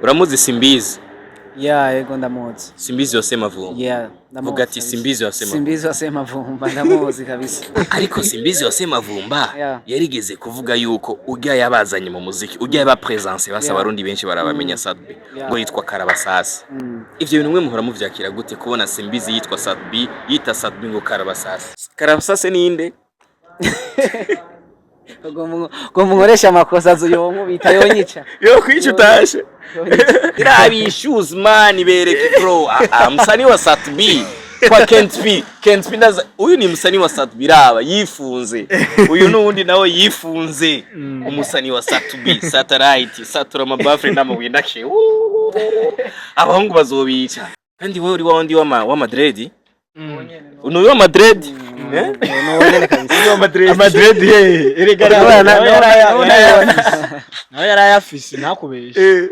Uramuzi Simbizi? Yeah, yego ndamuzi. Simbizi wase Mavumba. Yeah, ndamuzi. Vuga ati Simbizi wase Mavumba. Simbizi wase Mavumba ndamuzi kabisa. Ariko Simbizi wase Mavumba yarigeze kuvuga yuko ujya yabazanye mu muziki, ujya yaba presence basa abarundi benshi barabamenya Sadbi ngo yitwa Karabasasi. Ivyo bintu mwe muhora muvyakira gute kubona Simbizi yitwa Sadbi, yita Sadbi ngo Karabasasi? Karabasasi ni inde? Ngo mungoresha amakosa zuyo bita yonyica. Yo kwica utashe. Irabi shoes man bereke bro. Msani wa Sadbi kwa Kent P ndaza uyu ni msani wa Sadbi raba yifunze. Uyu nundi nawe yifunze. Umusani wa Sadbi satellite satura mabafre n'amabuye ndashe. Abahungu bazobica. Kandi wewe uri wandi wa Madrid? Uno wa Madrid? Nuwonyene kabisa. Madrid erega nawe yarayafise nakubeshe.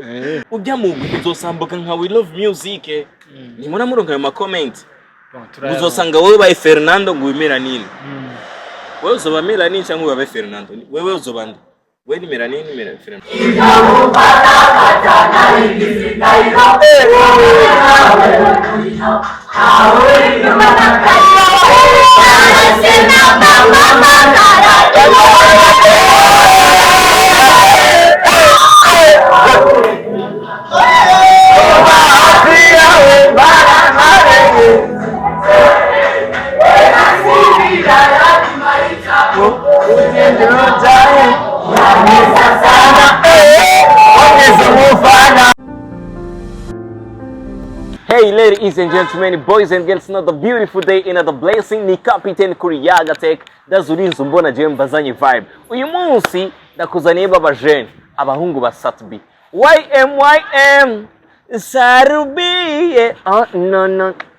Ujya mu uzosambuka nka We Love Music. Ni mura muronka mu comment. Uzosanga wewe ba Fernando ngo wimera nini? Wewe uzoba Melanin cyangwa uba Fernando? Wewe uzoba ndi? Wewe ni Melanin ni Melanin Fernando. Hey ladies and gentlemen, boys and girls, another beautiful day, another blessing. Ni Captain Kuriyaga Tech, dazurinzo mbona je mbazanye vibe. Uyu munsi ndakuzaniye baba jeune, abahungu ba Sadbi. YM Sarubi.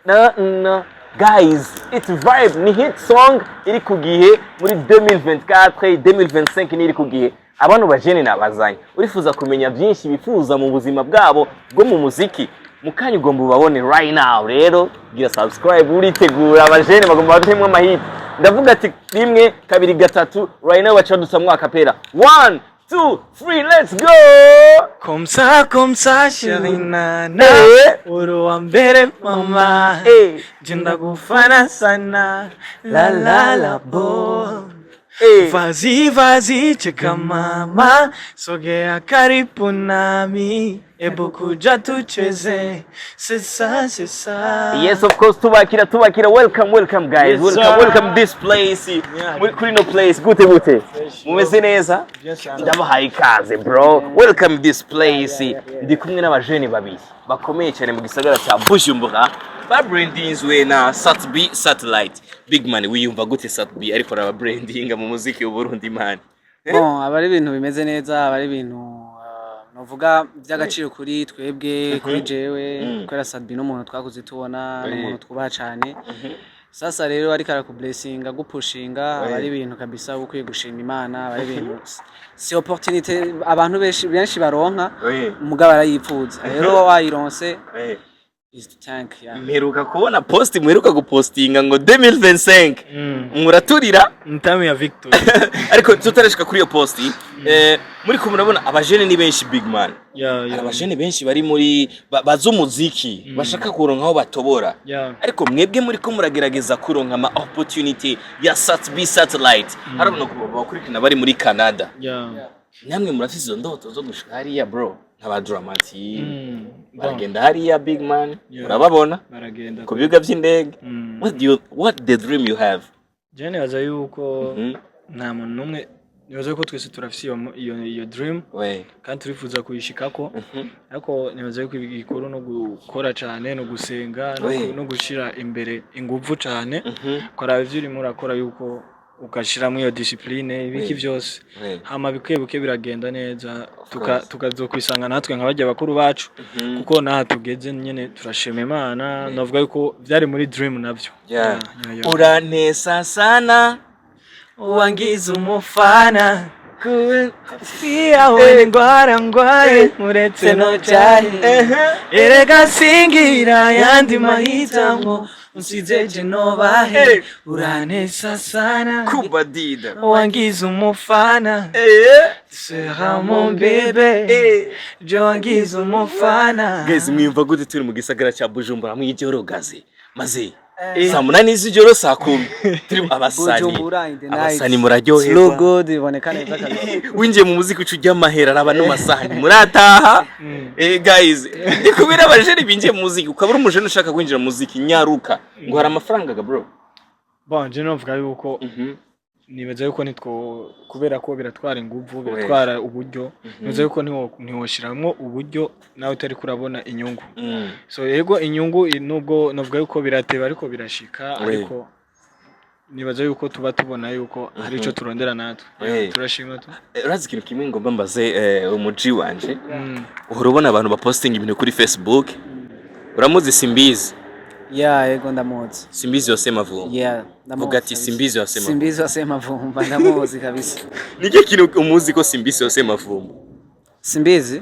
No. Guys, it's vibe, ni hit song iri kugihe muri 2024, 2025 ni iri kugihe. Abantu bajene nabazanye. Urifuza kumenya byinshi bifuza mu buzima bwabo bwo mu muziki. Mukanya ugomba ubabone right now rero gira subscribe uritegura abajene bagomba batemwe amahiti. Ndavuga ati rimwe kabiri gatatu right now bacha dusamwa akapera 1 2 3 let's go. Komsa shirina na uru ambere mama jinda gufana sana la bo. Vazi cheka mama sogea karibu nami ebu kuja tucheze sesa. Yes, of course, tubakira welcome guys, welcome this place. Kuri no place gute mumeze neza ndabahaye ikaze bro, welcome this place. Ndi kumwe n'abajeni babiri bakomeye cyane mu gisagara cya Bujumbura ba brandingwe na Sadbi Satellite. Big man wiyumva gute Sadbi ariko raba brandinga mu muziki w'u Burundi man? Bon, abari ibintu bimeze neza, abari ibintu novuga by'agaciro kuri twebwe kuri jewe kwera Sadbi no muntu twakuze tubona no muntu twubaha cyane. Sasa rero ariko arakublessinga gupushinga abari ibintu kabisa ukwiye gushima Imana, abari ibintu si opportunity abantu benshi baronka mugabo arayipfuza rero wayironse is the tank. Mperuka kubona post mweruka gupostinga ngo 2025 muraturira ntame ya Victory. Ariko tutarashika kuri iyo post muri ko murabona abajene ni benshi big man. Abajene benshi bari muri bazumuziki bashaka kuronka aho batobora. Ariko mwebwe muri ko muragerageza kuronka ama opportunity ya Sadbi Satellite. Harabona ko bakurikina bari muri Canada. Namwe murafise izo ndoto zo gushika hariya bro. Abadramati baragenda hariya big man urababona baragenda ku bibuga by'indege. What the dream you have? Jene aza yuko nta muntu numwe nibaze ko twese turafise iyo dream kandi turifuza kuyishikako, ariko nibaze ko igikuru no gukora cyane no gusenga no gushira imbere ingufu cyane kora ivyo uri murakora yuko ukashiramo iyo discipline ibiki byose hama bikebuke biragenda neza tukazokwisanga natwe nk'abajya bakuru bacu kuko naha tugeze nyene turashima Imana. Navuga yuko byari muri dream navyo. Uranesa sana wangiza umufana kufiya we ngware muretse no cyane erega singira yandi mahitamo Usizeje nobahe uranesa sana Kubadida wangiza umufana sera mon bébé je wangiza umufana. Guys mwimva gute turi mu gisagara cya Bujumbura mwijoro gaze maze saa munani z'ijoro saa 10 turi abasani muraryoherwa slow good iboneka neza kabisa winjiye mu muziki ucu ry'amahera araba no masahani murataha guys ikubira abajeri binjiye mu muziki ukabura umujene ushaka kwinjira mu muziki nyaruka ngo hari amafaranga ga bro. Bon je novuga yuko nibaza yuko nitwo kubera ko biratwara inguvu biratwara uburyo nibaza yuko ntiwoshiramwo uburyo nawe utari kurabona inyungu. So yego inyungu nubwo novuga yuko birateba ariko birashika ariko nibaza yuko tuba tubona yuko hari ico turondera natwe turashima tu. Urazi ikintu kimwe ngomba mbaze umuji wanje urabona abantu baposting ibintu kuri Facebook uramuzi Simbizi yego ndamuzi Simbizi yose mavumba vuga ati Simbizi yose mavumba Simbizi yose mavumba ndamuzi kabisa niki kintu umuzi ko Simbizi yose mavumba Simbizi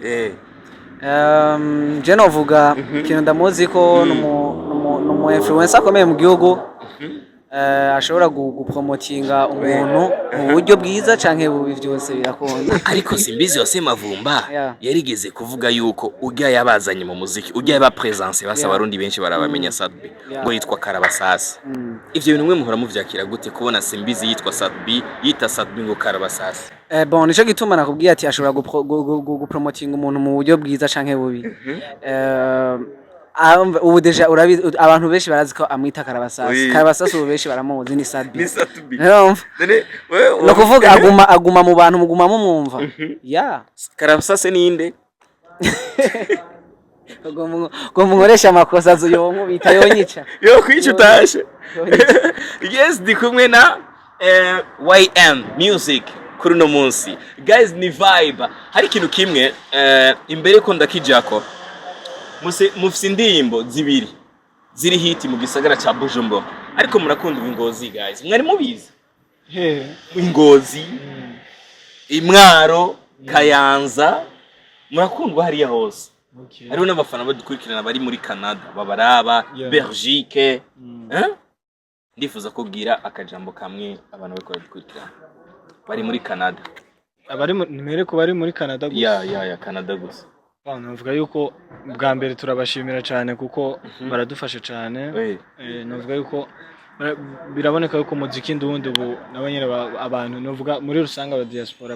je novuga kintu ndamuzi ko numu influencer akomeye mu gihugu ashobora gupromotinga umuntu mu buryo bwiza canke bubi byose birakunda ariko Simbizi yose mavumba yarigeze kuvuga yuko ujya yabazanye mu muziki ujya yaba presence basa abarundi benshi barabamenya Sadbi ngo yitwa Karabasasi. Ivyo bintu mwe muhora muvyakira gute kubona Simbizi yitwa Sadbi yita Sadbi ngo Karabasasi? Bon nico gituma nakubwiye ati ashobora gupromotinga umuntu mu buryo bwiza canke bubi. Ubu deja urabizi abantu benshi barazi ko amwita Karabasasi. Karabasasi ubu benshi baramuzi ni Sadbi. No kuvuga aguma mu bantu muguma mumwumva. Karabasasi ninde? Ngo munkoresha amakosa zuyonko bita yonyica. Yo kwica utashe. Yes ndi kumwe na YM Music kuri no munsi. Guys ni vibe. Hari ikintu kimwe imbere ko ndakijako. Mufise indirimbo zibiri ziri hiti mu gisagara cya Bujumbura ariko murakunda Ingozi guys mwari mubizi Ingozi Imwaro Kayanza murakundwa hariya hose hariho n'abafana badukurikirana bari muri Canada babaraba Belgique ndifuza kubwira akajambo kamwe abantu bako badukurikirana bari muri Canada abari nimere ko bari muri Canada gusa ya Canada gusa. Navuga yuko bwa mbere turabashimira cyane kuko baradufasha cyane navuga yuko biraboneka yuko muziki ndundi ubu nabanyere abantu navuga muri rusanga aba diaspora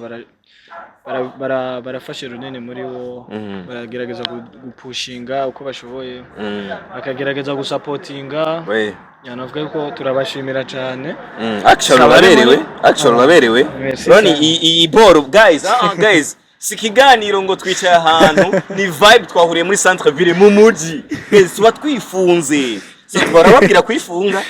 barafashe runene muri wo baragerageza gupushinga uko bashoboye bakagerageza gusupportinga navuga yuko turabashimira cyane actually baberewe none iyi boro guys sikiganiro ngo twicaye ahantu ni vibe twahuriye muri centre ville mu muji tuba twifunze barababwira kwifunga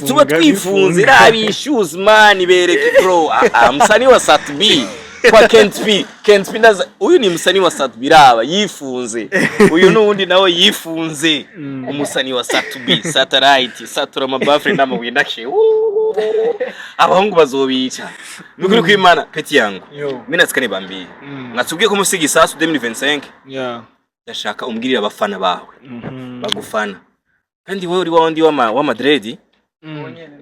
tuba twifunze rabishuze man bereke bro musani wa Satbi kwa Kent P ndaza uyu ni musani wa Satbi raba yifunze uyu nundi nawe yifunze umusani wa Satbi satellite satura mabafre n'amabuye ndake abahungu bazobica nukuri kwimana peti yangu mimi natsikane bambiye mwatubwiye ko musigi sasu 2025 ndashaka umbwirira abafana bawe bagufana kandi wewe uri wandi wa Madrid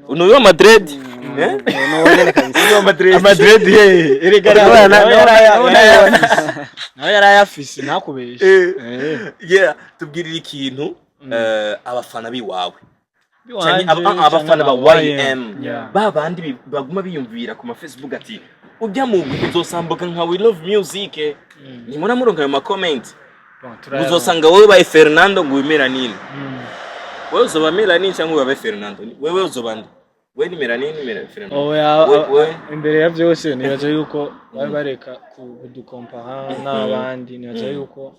uno wa Madrid none kabisa wa Madrid erega nawe yarayafise nakubeshe tubwirira ikintu abafana biwawe abafana ba YM babandi baguma biyumvira ku ma Facebook ati ujya mu uzosambuka nka We Love Music ni muna muronka mu comment uzosanga wowe ba Fernando ngo wimera nini wewe uzoba Melanini cyangwa uba Fernando wewe uzobanda wewe ni Melanini Fernando imbere ya byose nibaje yuko bareka kudukompara n'abandi nibaje yuko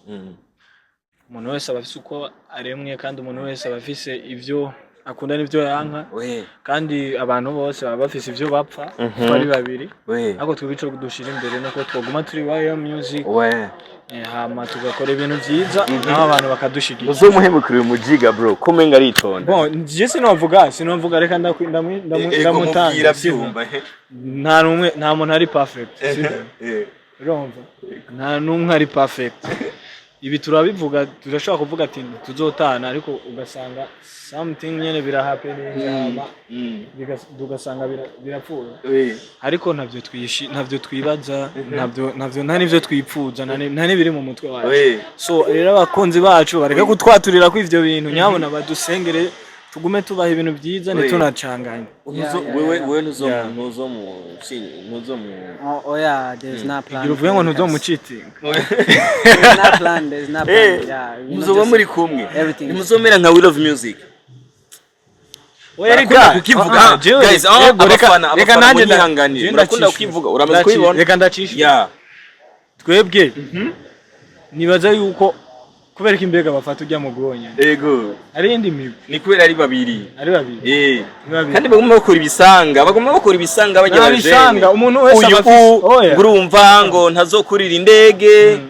umuntu wese abafise uko aremwe kandi umuntu wese abafise ivyo akunda nivyo yanka kandi abantu bose baba bafise ivyo bapfa bari babiri ariko twibico kudushira imbere nuko twoguma turi YM Music hama tugakora ibintu vyiza naho abantu bakadushigikira uzomuhemukira umujiga bro komenga ari itonda bon je sinovuga reka ndamutanga nta muntu ari perfect urumva nta numwe ari perfect ibi turabivuga turashobora kuvuga ati tuzotana ariko ugasanga something nyene birahapeninga ugasanga birapfuye ariko ntavyo twibaza ntavyo nta nivyo twipfuza nta nibiri mu mutwe wacu so rero abakunzi bacu bareka kutwaturira ko ivyo bintu nyabona badusengere tugume tubaha ibintu byiza ntitunacanganye wewe nuzo oya there's no plan uvuye ngo ntuzo mu cheating there's no plan yeah muzoba muri kumwe nimuzomera nka Will of Music ukivuga guys reka nanjye ndihanganira urakunda ukivuga uramaze kubibona reka ndacisha twebwe nibaza yuko kubera ko imbega bafata ujya mu gonya yego ari indi migo ni kubera ari babiri kandi bagomba bakora ibisanga bagira abajene umuntu wese abafise urumva ngo ntazokurira indege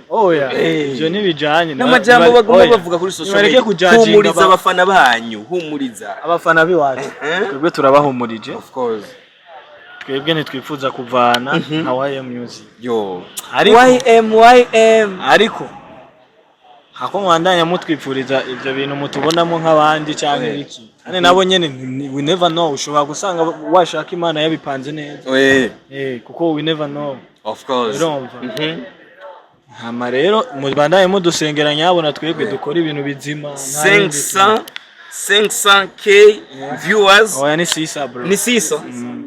ivyo nibijanye n'amajambo bagomba bavuga kuri social media humuriza abafana banyu humuriza abafana biwacu twebwe turabahumurije of course twebwe ntitwifuza kuvana nka YM Music YM ariko hako mwandanya mutwipfuriza ivyo bintu mutubonamo nk'abandi cyangwa iki ane nabo nyene we never know ushobora gusanga washaka Imana yabipanze neza kuko we never know of course urumva hama rero mubandanye mudusengera nyabona twebwe dukora ibintu bizima 500k viewers oya ni sisa bro ni sisa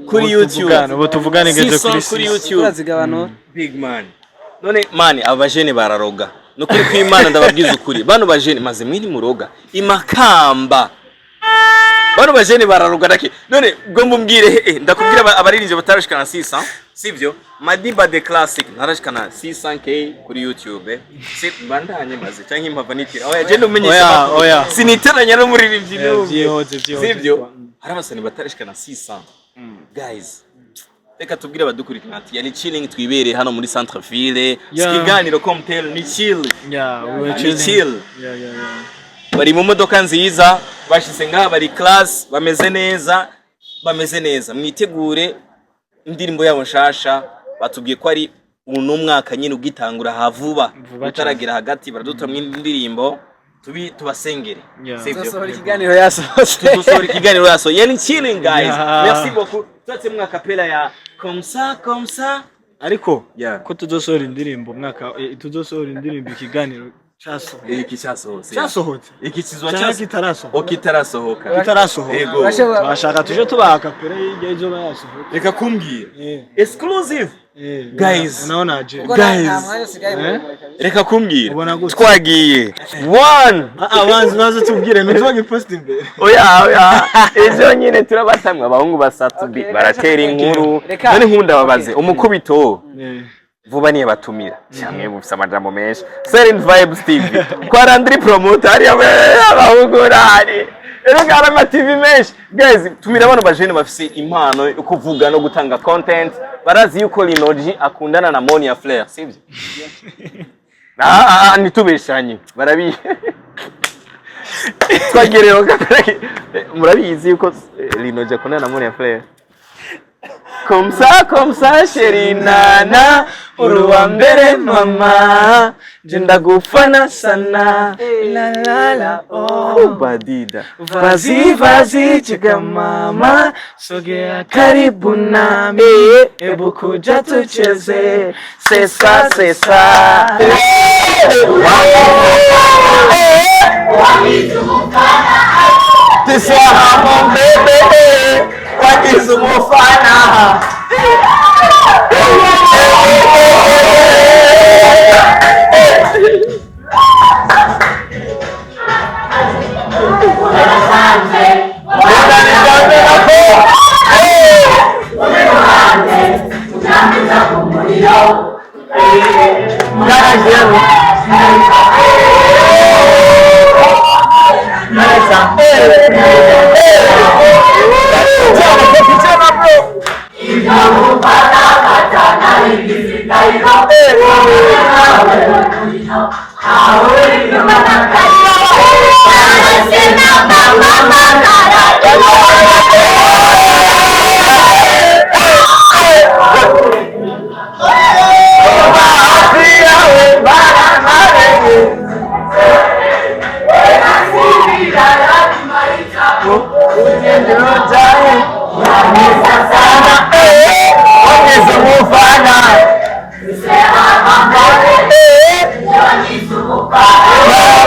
kuri YouTube ubu tuvugane ngeze kuri YouTube big man none mani abajene bararoga no kuri kw'Imana ndababwiza ukuri bano bajene maze mwini muroga imakamba bano bajene bararoga dake none bwo mumbwire ndakubwira abaririnje batarashikana 600 sivyo Madiba the classic narashikana 600k kuri YouTube si bandanye maze cyangwa impava niti oya je ndumenyesha siniteranya no muri rivyo sivyo hari abasani batarashikana 600 guys reka tubwire abadukurikira ati yani chilling twibereye hano muri centre ville ikiganiro Comtel ni chill we chill bari mu modoka nziza bashise ngaha bari class bameze neza mwitegure indirimbo yabo nshasha batubwiye ko ari uno mwaka nyine ugitangura havuba utaragira hagati baradutamwe indirimbo tubasengere tuzosohora ikiganiro yaso yani chilling guys merci beaucoup tutse mwaka pela ya comme ça ariko ko tuzosohora indirimbo mwaka tuzosohora indirimbo ikiganiro cyasohotse iki kizwa kitarasohoka yego bashaka tuje tubaka pela y'ejo bayasohoka reka kumbwira exclusive guys unaona reka kumbwira twagiye maze tubwire ntuzoge post imbere oya ejo nyine turabatamwe abahungu basatu baratera inkuru none nkunda babaze umukubito vuba niye batumira cyamwe bufisa amajambo menshi Serin Vibes TV kwa Landry Promoter ari abahungu rari Erugara TV menshi guys tumira abantu bajene bafise impano yo kuvuga no gutanga content barazi yuko Linoji akundana na Monia Flair sivyo nitubeshanye barabi twagereho murabizi yuko Linoji akundana na Monia Flair comme ça chérie nana uruwa mbere mama jenda gufana sana la oh badida vazi chiga mama sogea karibu nami ebu kuja tucheze sesa Tisha mon bébé wakizumufana Bye.